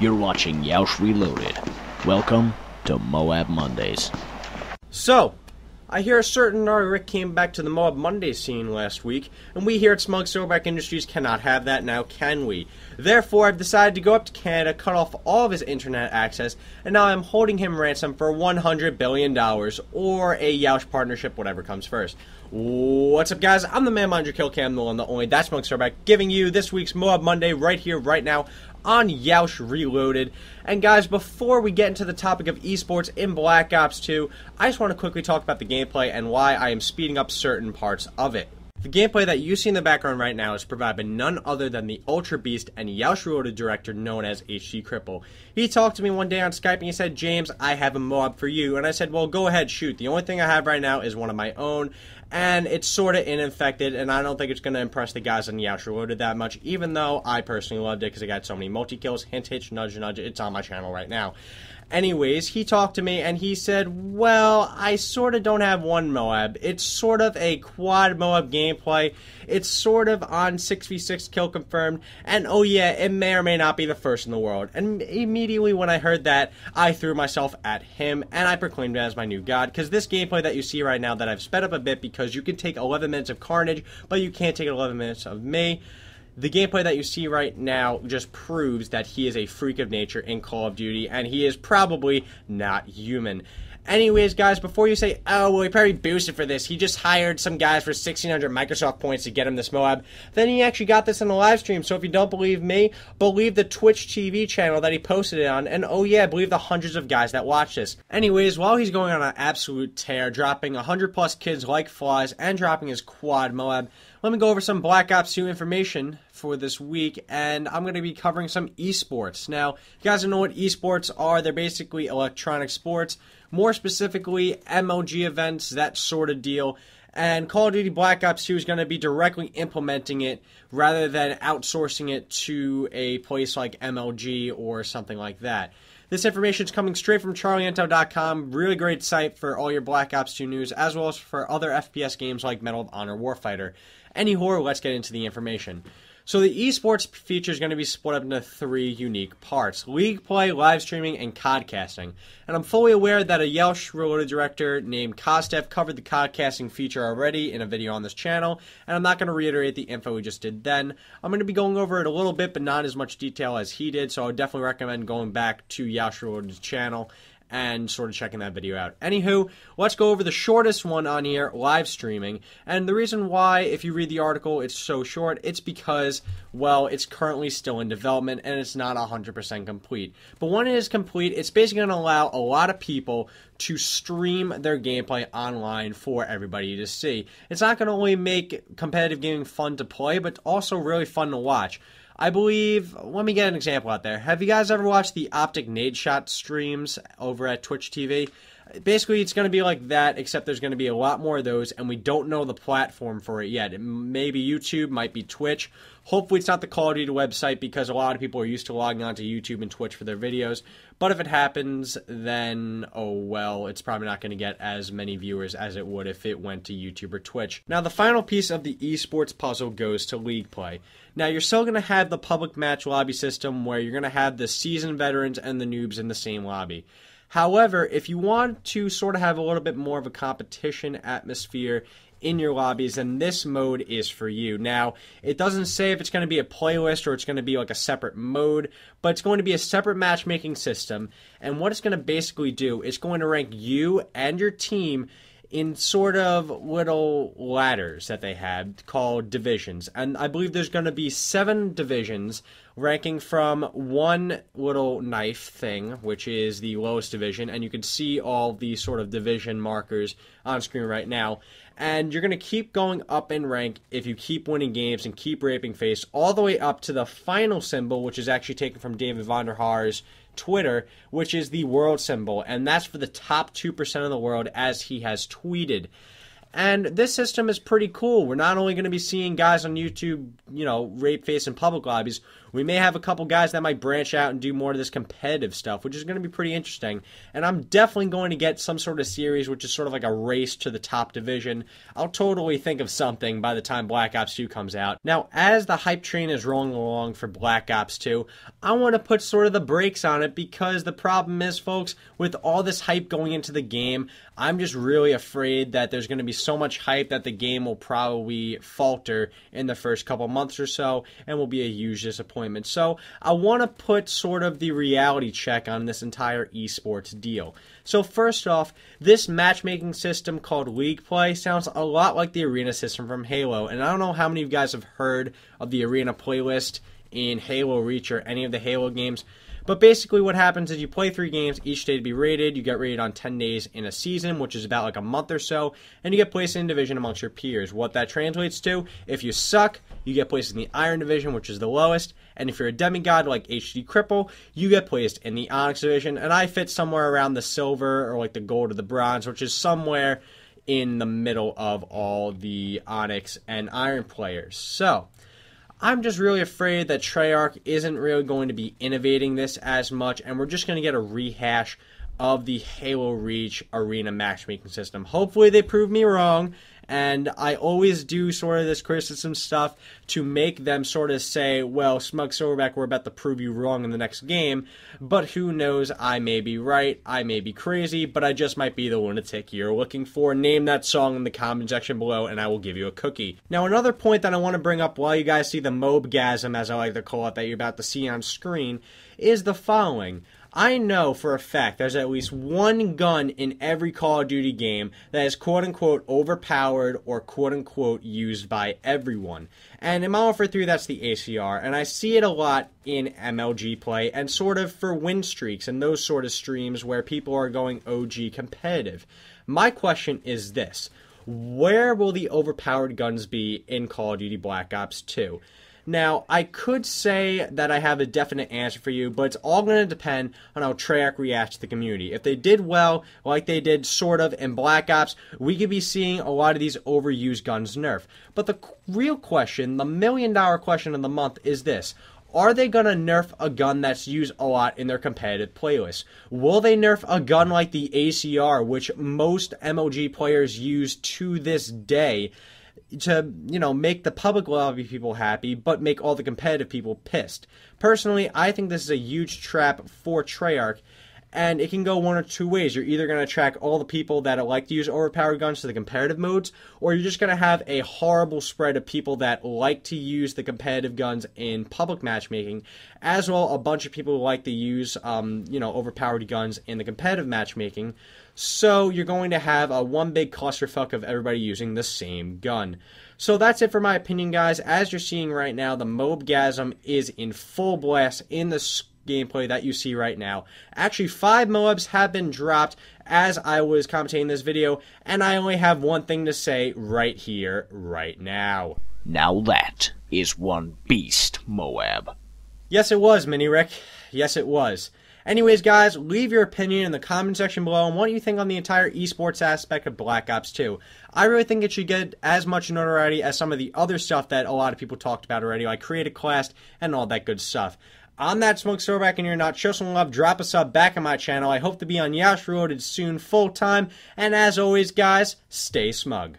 You're watching Yeousch Reloaded. Welcome to Moab Mondays. So, I hear a certain Gnarleyric came back to the Moab Monday scene last week, and we here at Smug Silverback Industries cannot have that now, can we? Therefore, I've decided to go up to Canada, cut off all of his internet access, and now I'm holding him ransom for $100 billion, or a Yeousch partnership, whatever comes first. What's up, guys? I'm the man behind your kill cam, the one, the only, that's Smug Silverback, giving you this week's Moab Monday right here, right now, on Yeousch Reloaded. And guys, before we get into the topic of esports in Black Ops 2, I just want to quickly talk about the gameplay and why I am speeding up certain parts of it. The gameplay that you see in the background right now is provided by none other than the Ultra Beast and Yeousch Reloaded director known as HD Cripple. He talked to me one day on Skype and he said, "James, I have a Moab for you." And I said, "Well, go ahead, shoot. The only thing I have right now is one of my own, and it's sort of infected, and I don't think it's going to impress the guys on Yeousch Reloaded that much, even though I personally loved it because I got so many multi-kills. Hint, hitch, nudge, nudge. It's on my channel right now." Anyways, he talked to me and he said, "Well, I sort of don't have one Moab. It's sort of a quad Moab gameplay. It's sort of on 6v6 kill confirmed. And oh yeah, it may or may not be the first in the world." And immediately when I heard that, I threw myself at him and I proclaimed it as my new god. Because this gameplay that you see right now that I've sped up a bit because you can take 11 minutes of carnage, but you can't take 11 minutes of me. The gameplay that you see right now just proves that he is a freak of nature in Call of Duty, and he is probably not human. Anyways, guys, before you say, "Oh, well, he probably boosted for this. He just hired some guys for 1,600 Microsoft points to get him this Moab," then he actually got this in the live stream. So if you don't believe me, believe the Twitch TV channel that he posted it on, and oh yeah, believe the hundreds of guys that watch this. Anyways, while he's going on an absolute tear, dropping 100 plus kills like flies, and dropping his quad Moab, let me go over some Black Ops 2 information for this week, and I'm going to be covering some esports. Now, you guys don't know what esports are. They're basically electronic sports, more specifically MLG events, that sort of deal. And Call of Duty Black Ops 2 is going to be directly implementing it rather than outsourcing it to a place like MLG or something like that. This information is coming straight from charlieintel.com, really great site for all your Black Ops 2 news, as well as for other FPS games like Medal of Honor Warfighter. Anyhow, let's get into the information. So the esports feature is going to be split up into 3 unique parts: league play, live streaming, and codcasting. And I'm fully aware that a Yeousch Reloaded director named Kostev covered the codcasting feature already in a video on this channel, and I'm not going to reiterate the info we just did then. I'm going to be going over it a little bit, but not as much detail as he did, so I would definitely recommend going back to Yeousch Reloaded's channel and sort of checking that video out. Anywho, let's go over the shortest one on here, live streaming. And the reason why, if you read the article, it's so short, it's because, well, it's currently still in development and it's not 100% complete. But when it is complete, it's basically going to allow a lot of people to stream their gameplay online for everybody to see. It's not going to only make competitive gaming fun to play, but also really fun to watch. I believe, let me get an example out there. Have you guys ever watched the Optic Nade Shot streams over at Twitch TV? Basically, it's going to be like that, except there's going to be a lot more of those, and we don't know the platform for it yet. It may be YouTube, might be Twitch. Hopefully, it's not the Call of Duty website, because a lot of people are used to logging onto YouTube and Twitch for their videos. But if it happens, then, oh well, it's probably not going to get as many viewers as it would if it went to YouTube or Twitch. Now, the final piece of the esports puzzle goes to league play. Now, you're still going to have the public match lobby system where you're going to have the seasoned veterans and the noobs in the same lobby. However, if you want to sort of have a little bit more of a competition atmosphere in your lobbies, then this mode is for you. Now, it doesn't say if it's going to be a playlist or it's going to be like a separate mode, but it's going to be a separate matchmaking system. And what it's going to basically do is going to rank you and your team in sort of little ladders that they have called divisions. And I believe there's going to be 7 divisions ranking from one little knife thing, which is the lowest division, and you can see all the sort of division markers on screen right now. And you're going to keep going up in rank if you keep winning games and keep raping face all the way up to the final symbol, which is actually taken from David Vonderhaar's Twitter, which is the world symbol, and that's for the top 2% of the world, as he has tweeted. And this system is pretty cool. We're not only going to be seeing guys on YouTube, you know, rape face in public lobbies, We may have a couple guys that might branch out and do more of this competitive stuff, which is going to be pretty interesting. And I'm definitely going to get some sort of series, which is sort of like a race to the top division. I'll totally think of something by the time Black Ops 2 comes out. Now, as the hype train is rolling along for Black Ops 2, I want to put sort of the brakes on it, because the problem is, folks, with all this hype going into the game, I'm just really afraid that there's going to be so much hype that the game will probably falter in the first couple months or so and will be a huge disappointment. So I want to put sort of the reality check on this entire esports deal. So first off, this matchmaking system called League Play sounds a lot like the arena system from Halo, and I don't know how many of you guys have heard of the arena playlist in Halo Reach or any of the Halo games. But basically what happens is you play 3 games, each day to be rated. You get rated on 10 days in a season, which is about like a month or so, and you get placed in division amongst your peers. What that translates to, if you suck, you get placed in the Iron Division, which is the lowest, and if you're a demigod like HD Cripple, you get placed in the Onyx Division, and I fit somewhere around the Silver or like the Gold or the Bronze, which is somewhere in the middle of all the Onyx and Iron players. So I'm just really afraid that Treyarch isn't really going to be innovating this as much, and we're just going to get a rehash of the Halo Reach arena matchmaking system. Hopefully they prove me wrong, and I always do sort of this criticism stuff to make them sort of say, well, Smug Silverback, we're about to prove you wrong in the next game, but who knows, I may be right, I may be crazy, but I just might be the lunatic you're looking for. Name that song in the comment section below, and I will give you a cookie. Now, another point that I want to bring up while you guys see the Moabgasm, as I like to call it, that you're about to see on screen, is the following. I know for a fact there's at least one gun in every Call of Duty game that is quote-unquote overpowered or quote-unquote used by everyone. And in Modern Warfare 3, that's the ACR, and I see it a lot in MLG play and sort of for win streaks and those sort of streams where people are going OG competitive. My question is this: where will the overpowered guns be in Call of Duty Black Ops 2? Now, I could say that I have a definite answer for you, but it's all going to depend on how Treyarch reacts to the community. If they did well, like they did sort of in Black Ops, we could be seeing a lot of these overused guns nerf. But the real question, the million-dollar question of the month is this: are they going to nerf a gun that's used a lot in their competitive playlists? Will they nerf a gun like the ACR, which most MLG players use to this day, to, you know, make the public lobby people happy, but make all the competitive people pissed? Personally, I think this is a huge trap for Treyarch, and it can go one or two ways. You're either going to attract all the people that like to use overpowered guns to the competitive modes, or you're just going to have a horrible spread of people that like to use the competitive guns in public matchmaking, as well a bunch of people who like to use, overpowered guns in the competitive matchmaking. So you're going to have a one big clusterfuck of everybody using the same gun. So that's it for my opinion, guys. As you're seeing right now, the Moabgasm is in full blast in the gameplay that you see right now. Actually, 5 Moabs have been dropped as I was commentating this video, and I only have one thing to say right here, right now. Now that is one beast, Moab. Yes, it was, Mini Rick. Yes, it was. Anyways, guys, leave your opinion in the comment section below on what you think on the entire esports aspect of Black Ops 2. I really think it should get as much notoriety as some of the other stuff that a lot of people talked about already, like Creative Class and all that good stuff. I'm that Smoke Silverback, and you're not. Show some love, drop a sub back on my channel. I hope to be on Yeousch Reloaded soon, full time. And as always, guys, stay smug.